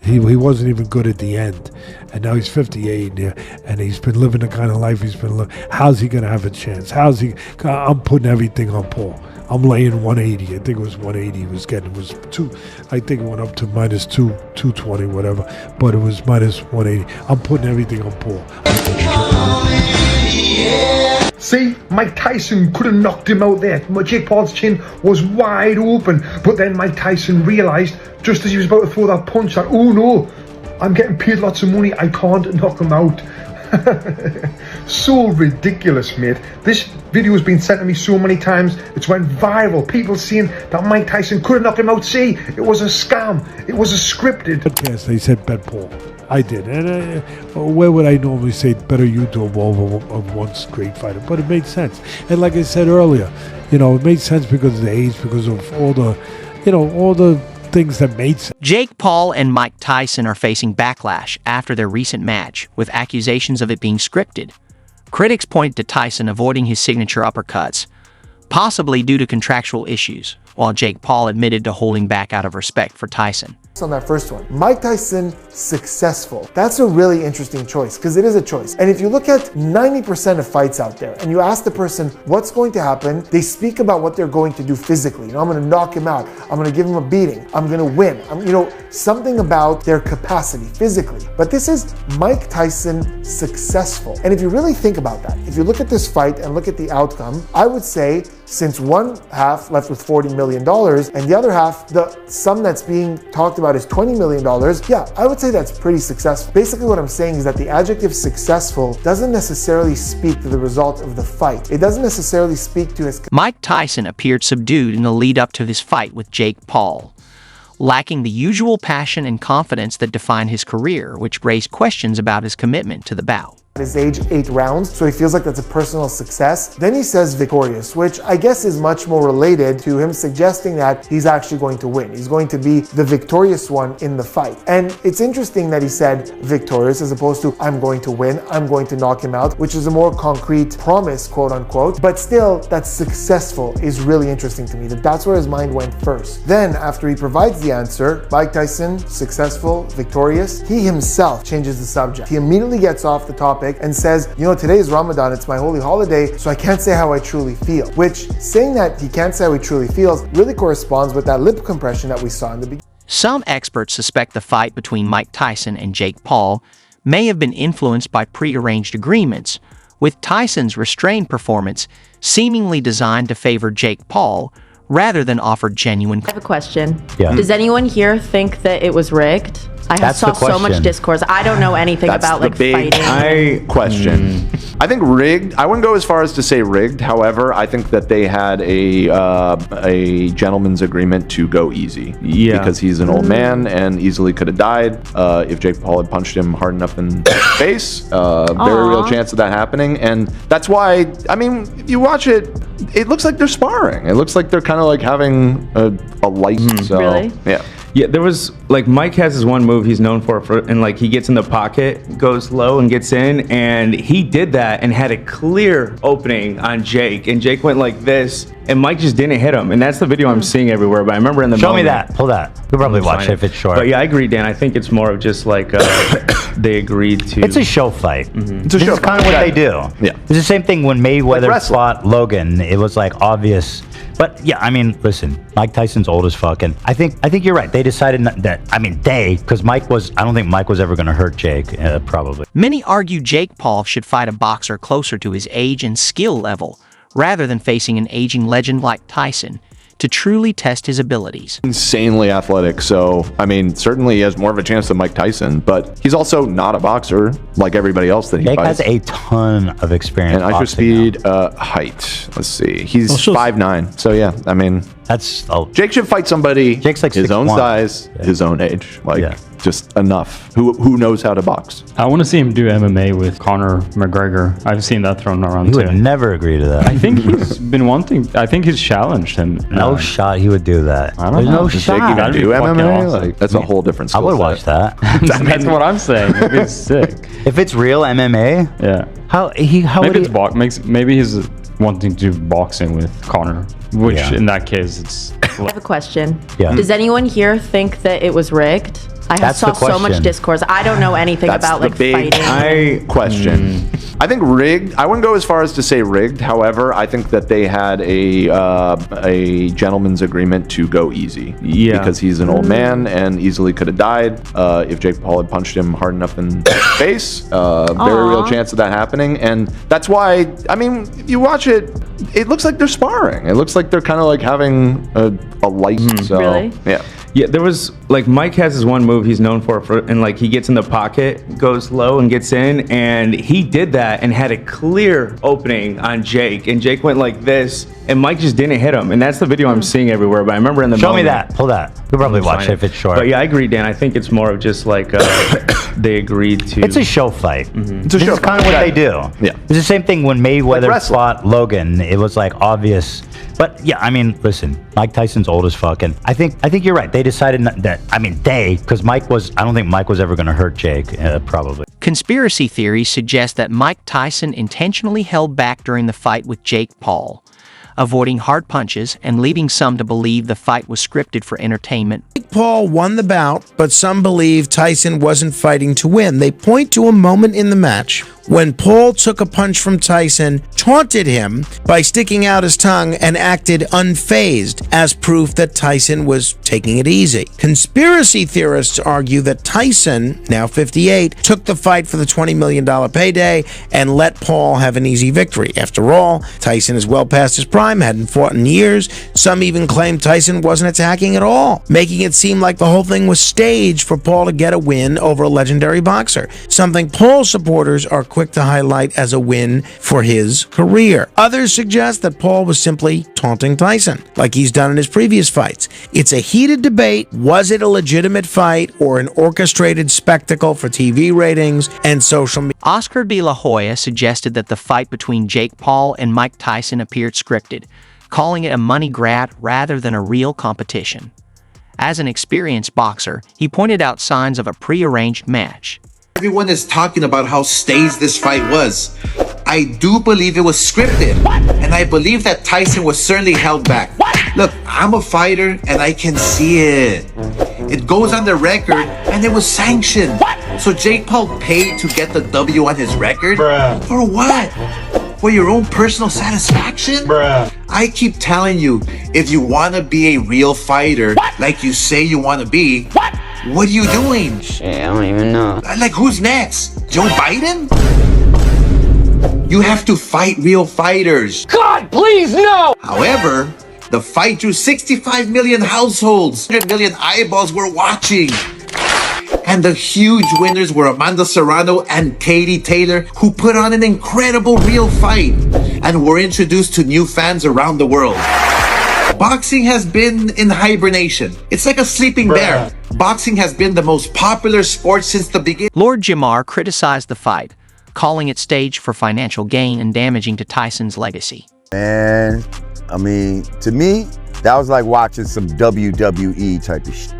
He wasn't even good at the end, and now he's 58, and he's been living the kind of life he's been living. How's he gonna have a chance? I'm putting everything on Paul. I'm laying 180. I think it was 180 he was getting. It was two. I think it went up to minus 220, whatever. But it was minus 180. I'm putting everything on Paul. See, Mike Tyson could have knocked him out there. Jake Paul's chin was wide open, but then Mike Tyson realised, just as he was about to throw that punch, that, oh no, I'm getting paid lots of money, I can't knock him out. So ridiculous, mate. This video has been sent to me so many times. It's went viral. People saying that Mike Tyson could have knocked him out. See, it was a scam. It was a scripted podcast. They said bet Paul. I did, and where would I normally say better you do of one great fighter? But it made sense, and like I said earlier, it made sense because of the age, because of all the things that made sense. Jake Paul and Mike Tyson are facing backlash after their recent match, with accusations of it being scripted. Critics point to Tyson avoiding his signature uppercuts, possibly due to contractual issues, while Jake Paul admitted to holding back out of respect for Tyson. On that first one, Mike Tyson, successful. That's a really interesting choice, because it is a choice. And if you look at 90% of fights out there and you ask the person what's going to happen, they speak about what they're going to do physically. I'm going to knock him out. I'm going to give him a beating. I'm going to win. Something about their capacity physically. But this is Mike Tyson successful. And if you really think about that, if you look at this fight and look at the outcome, I would say since one half left with $40 million and the other half, the sum that's being talked about is $20 million, yeah, I would say that's pretty successful. Basically what I'm saying is that the adjective successful doesn't necessarily speak to the result of the fight. It doesn't necessarily speak to his... Mike Tyson appeared subdued in the lead up to his fight with Jake Paul, lacking the usual passion and confidence that defined his career, which raised questions about his commitment to the bout. His age, 8 rounds, so he feels like that's a personal success. Then he says victorious, which I guess is much more related to him suggesting that he's actually going to win. He's going to be the victorious one in the fight. And it's interesting that he said victorious as opposed to I'm going to win, I'm going to knock him out, which is a more concrete promise, quote unquote. But still, that successful is really interesting to me, that's where his mind went first. Then, after he provides the answer, Mike Tyson, successful, victorious, he himself changes the subject. He immediately gets off the topic and says, today is Ramadan, it's my holy holiday, so I can't say how I truly feel. Which, saying that he can't say how he truly feels really corresponds with that lip compression that we saw in the beginning. Some experts suspect the fight between Mike Tyson and Jake Paul may have been influenced by prearranged agreements, with Tyson's restrained performance seemingly designed to favor Jake Paul rather than offer genuine... I have a question. Yeah. Does anyone here think that it was rigged? I saw so much discourse. I don't know anything about fighting. Question. I think rigged. I wouldn't go as far as to say rigged. However, I think that they had a gentleman's agreement to go easy. Yeah. Because he's an old man and easily could have died if Jake Paul had punched him hard enough in the face. Very real chance of that happening, and that's why. I mean, if you watch it, it looks like they're sparring. It looks like they're kind of like having a light. So, really? Yeah. Yeah, there was, Mike has his one move he's known for, and he gets in the pocket, goes low and gets in, and he did that and had a clear opening on Jake, and Jake went like this, and Mike just didn't hit him, and that's the video I'm seeing everywhere, but I rember in the Show moment... me that. Pull that. We'll probably watch it if it's short. But yeah, I agree, Dan. I think it's more of just they agreed to... It's a show fight. Mm-hmm. This is kind of what they do. Yeah. It's the same thing when Mayweather fought Logan. It was obvious. But yeah, I mean, listen, Mike Tyson's old as fuck, and I think you're right. They decided because I don't think Mike was ever going to hurt Jake, probably. Many argue Jake Paul should fight a boxer closer to his age and skill level, rather than facing an aging legend like Tyson, to truly test his abilities. Insanely athletic, so I mean, certainly he has more of a chance than Mike Tyson, but he's also not a boxer like everybody else that he Jake fights. has a ton of experience. And ice speed, height. Let's see, he's 5'9". So yeah, I mean, Jake should fight somebody Jake's like his 6'1". own size, his own age, just enough. Who knows how to box? I want to see him do MMA with Conor McGregor. I've seen that thrown around too. He would never agree to that. I think he's been wanting. I think he's challenged him. No shot he would do that. I don't know. No Does shot. Jake even do MMA? Awesome. That's a whole different skill I would set. watch that. That's what I'm saying. It's sick. If it's real MMA, Yeah. how Maybe it's box. Maybe he's wanting to do boxing with Connor, which in that case, it's... I have a question. Yeah. Does anyone here think that it was rigged? I saw so much discourse. I don't know anything about like fighting. Question. I think rigged. I wouldn't go as far as to say rigged. However, I think that they had a gentleman's agreement to go easy. Because he's an old man and easily could have died if Jake Paul had punched him hard enough in the face. Very real chance of that happening, and that's why. I mean, if you watch it, it looks like they're sparring. It looks like they're kind of like having a light. So, really? Yeah. Yeah, there was like Mike has his one move he's known for, and like he gets in the pocket, goes low and gets in, and he did that and had a clear opening on Jake, and Jake went like this, and Mike just didn't hit him, and that's the video I'm seeing everywhere. But I remember in the Show moment, me that. Pull that. We'll probably watch it if it's short. But yeah, I agree, Dan. I think it's more of just like they agreed to. It's a show fight. It's a This show is kind of fight. what they do. Yeah. It's the same thing when Mayweather wrestling. fought Logan. It was like obvious. But yeah, I mean, listen, Mike Tyson's old as fuck, and I think you're right. They decided because I don't think Mike was ever going to hurt Jake, probably. Conspiracy theories suggest that Mike Tyson intentionally held back during the fight with Jake Paul, avoiding hard punches and leading some to believe the fight was scripted for entertainment. Jake Paul won the bout, but some believe Tyson wasn't fighting to win. They point to a moment in the match when Paul took a punch from Tyson, taunted him by sticking out his tongue, and acted unfazed as proof that Tyson was taking it easy. Conspiracy theorists argue that Tyson, now 58, took the fight for the $20 million payday and let Paul have an easy victory. After all, Tyson is well past his prime, hadn't fought in years. Some even claim Tyson wasn't attacking at all, making it seem like the whole thing was staged for Paul to get a win over a legendary boxer, something Paul supporters are quick to highlight as a win for his career. Others suggest that Paul was simply taunting Tyson, like he's done in his previous fights. It's a heated debate. Was it a legitimate fight or an orchestrated spectacle for TV ratings and social media? Oscar de la Hoya suggested that the fight between Jake Paul and Mike Tyson appeared scripted, calling it a money grab rather than a real competition. As an experienced boxer, he pointed out signs of a prearranged match. Everyone is talking about how staged this fight was. I do believe it was scripted. And I believe that Tyson was certainly held back. Look, I'm a fighter and I can see it. It goes on the record and it was sanctioned. So Jake Paul paid to get the W on his record? For what? For your own personal satisfaction? I keep telling you, if you want to be a real fighter, like you say you want to be, what are you doing? Shit, I don't even know. Like, who's next? Joe Biden? You have to fight real fighters. God, please, no! However, the fight drew 65 million households. 100 million eyeballs were watching. And the huge winners were Amanda Serrano and Katie Taylor, who put on an incredible real fight and were introduced to new fans around the world. Boxing has been in hibernation. It's like a sleeping bear. Boxing has been the most popular sport since the beginning. Lord Jamar criticized the fight, calling it staged for financial gain and damaging to Tyson's legacy. And I mean, to me, that was like watching some WWE type of shit.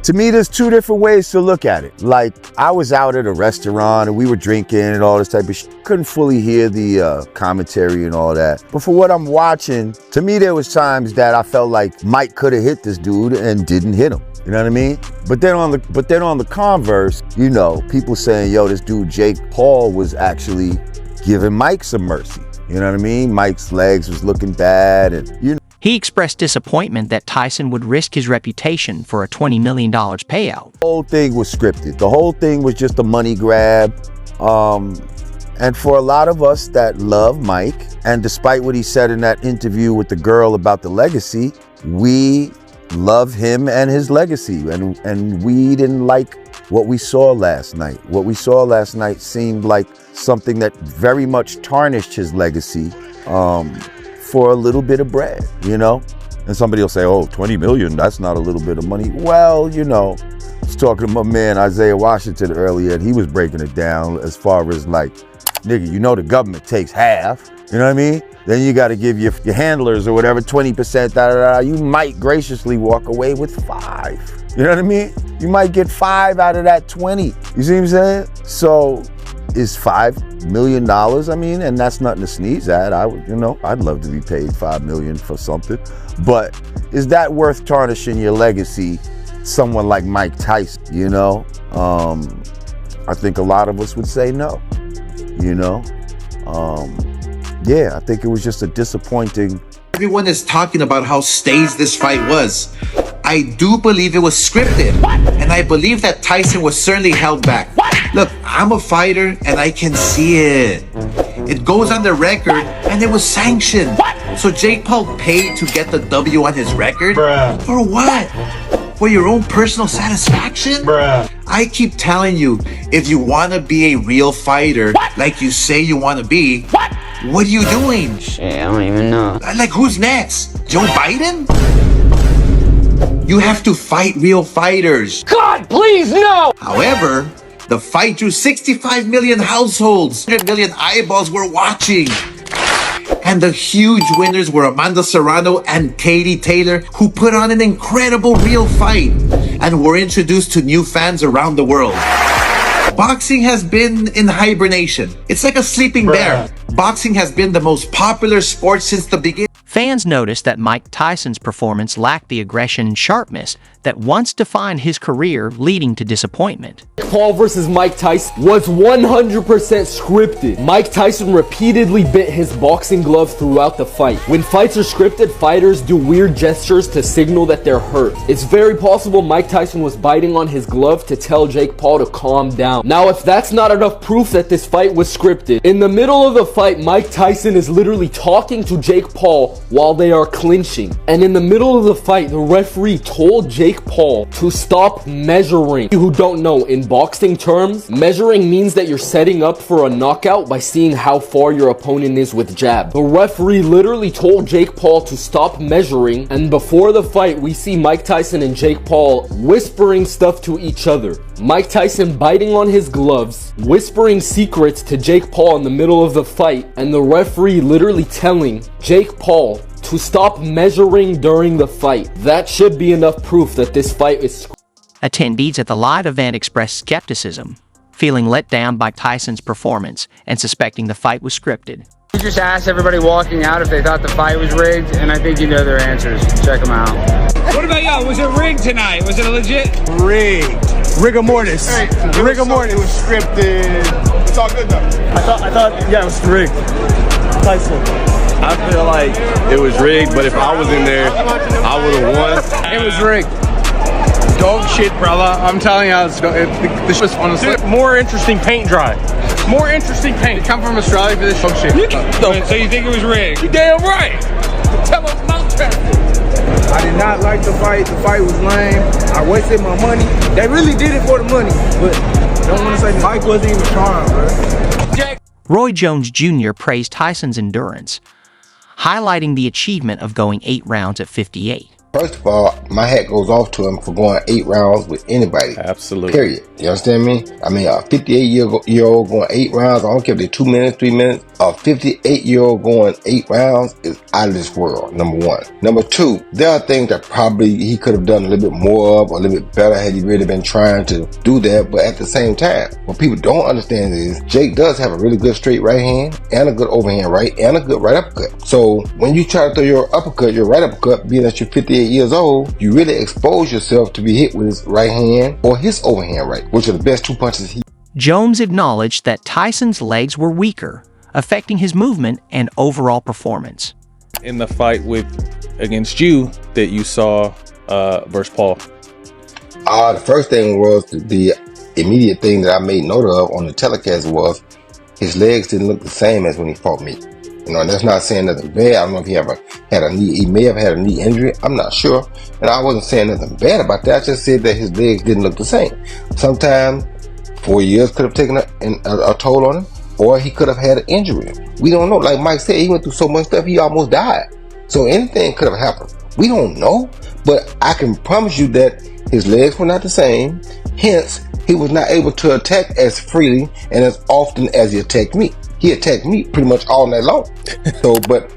To me, there's two different ways to look at it. Like, I was out at a restaurant and we were drinking and all this type of shit. Couldn't fully hear the commentary and all that. But for what I'm watching, to me, there was times that I felt like Mike could have hit this dude and didn't hit him. You know what I mean? But then on the converse, you know, people saying, yo, this dude Jake Paul was actually giving Mike some mercy. You know what I mean? Mike's legs was looking bad, and you know. He expressed disappointment that Tyson would risk his reputation for a $20 million payout. The whole thing was scripted. The whole thing was just a money grab. And for a lot of us that love Mike, and despite what he said in that interview with the girl about the legacy, we love him and his legacy. And we didn't like what we saw last night. What we saw last night seemed like something that very much tarnished his legacy. For a little bit of bread, you know? And somebody will say, oh, 20 million, that's not a little bit of money. Well, you know, I was talking to my man Isaiah Washington earlier, and he was breaking it down as far as like, nigga, you know the government takes half, you know what I mean? Then you gotta give your handlers or whatever 20%, you might graciously walk away with 5. You know what I mean? You might get 5 out of that 20. You see what I'm saying? So Is $5 million? I mean, and that's nothing to sneeze at. I'd love to be paid $5 million for something. But is that worth tarnishing your legacy? Someone like Mike Tyson, I think a lot of us would say no. I think it was just a disappointing. Everyone is talking about how staged this fight was. I do believe it was scripted. And I believe that Tyson was certainly held back. Look, I'm a fighter and I can see it. It goes on the record and it was sanctioned. So Jake Paul paid to get the W on his record? Bruh. For what? For your own personal satisfaction? Bruh. I keep telling you, if you want to be a real fighter, like you say you want to be, what are you doing? Shit, I don't even know. Like, who's next? Joe Biden? You have to fight real fighters. God, please, no! However, the fight drew 65 million households, 100 million eyeballs were watching. And the huge winners were Amanda Serrano and Katie Taylor, who put on an incredible real fight and were introduced to new fans around the world. Boxing has been in hibernation. It's like a sleeping bear. Boxing has been the most popular sport since the beginning. Fans noticed that Mike Tyson's performance lacked the aggression and sharpness that once defined his career, leading to disappointment. Paul versus Mike Tyson was 100% scripted. Mike Tyson repeatedly bit his boxing glove throughout the fight. When fights are scripted, fighters do weird gestures to signal that they're hurt. It's very possible Mike Tyson was biting on his glove to tell Jake Paul to calm down. Now, if that's not enough proof that this fight was scripted, in the middle of the fight, Mike Tyson is literally talking to Jake Paul while they are clinching. And in the middle of the fight, the referee told Jake Paul to stop measuring. Who don't know, in boxing terms, measuring means that you're setting up for a knockout by seeing how far your opponent is with jab. The referee literally told Jake Paul to stop measuring, and before the fight, we see Mike Tyson and Jake Paul whispering stuff to each other. Mike Tyson biting on his gloves, whispering secrets to Jake Paul in the middle of the fight, and the referee literally telling Jake Paul to stop measuring during the fight. That should be enough proof that this fight is. Attendees at the live event expressed skepticism, feeling let down by Tyson's performance and suspecting the fight was scripted. We just asked everybody walking out if they thought the fight was rigged, and I think you know their answers. Check them out. What about y'all? Was it rigged tonight? Was it a legit? Rigged. Rigor mortis. Hey, rigor mortis. It was scripted. It's all good though. I thought, yeah, it was rigged. Tyson. I feel like it was rigged, but if I was in there, I would have won. It was rigged. Dog shit, brother. I'm telling you, this was honestly more interesting paint dry. More interesting paint. Come from Australia for this dog shit. So you think it was rigged? You damn right. Tell them not I did not like the fight. The fight was lame. I wasted my money. They really did it for the money, but don't want to say Mike wasn't even trying, bro. Roy Jones Jr. praised Tyson's endurance, highlighting the achievement of going 8 rounds at 58. First of all, my hat goes off to him for going 8 rounds with anybody. Absolutely. Period. You understand me? I mean, a 58-year-old going 8 rounds, I don't care if they're 2 minutes, 3 minutes. A 58-year-old going 8 rounds is out of this world, number one. Number two, there are things that probably he could have done a little bit more of, or a little bit better had he really been trying to do that. But at the same time, what people don't understand is Jake does have a really good straight right hand, and a good overhand right, and a good right uppercut. So when you try to throw your uppercut, your right uppercut, being that you're 58 years old, you really expose yourself to be hit with his right hand or his overhand right, which are the best 2 punches he. Jones acknowledged that Tyson's legs were weaker, affecting his movement and overall performance. In the fight against you that you saw versus Paul? The first thing was the immediate thing that I made note of on the telecast was his legs didn't look the same as when he fought me. You know, and that's not saying nothing bad. I don't know if he ever had a knee. He may have had a knee injury. I'm not sure. And I wasn't saying nothing bad about that. I just said that his legs didn't look the same. Sometimes 4 years could have taken a toll on him, or he could have had an injury. We don't know. Like Mike said, he went through so much stuff, he almost died. So anything could have happened. We don't know. But I can promise you that his legs were not the same. Hence, he was not able to attack as freely and as often as he attacked me. He attacked me pretty much all night long. So, but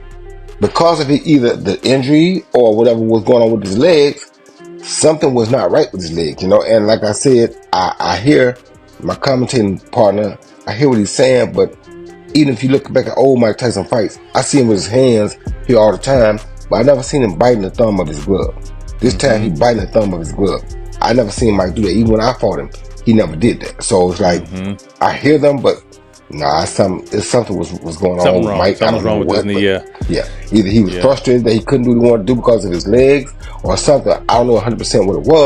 because of either the injury or whatever was going on with his legs, something was not right with his legs, you know. And like I said, I hear my commentating partner I hear what he's saying, but even if you look back at old Mike Tyson fights, I see him with his hands here all the time, but I never seen him biting the thumb of his glove. This time he biting the thumb of his glove. I never seen Mike do that. Even when I fought him, he never did that. So it's like, I hear them, but nah, something was going on with Mike. Something wrong with his knee, yeah. Either he was frustrated that he couldn't do what he wanted to do because of his legs or something. I don't know 100% what it was.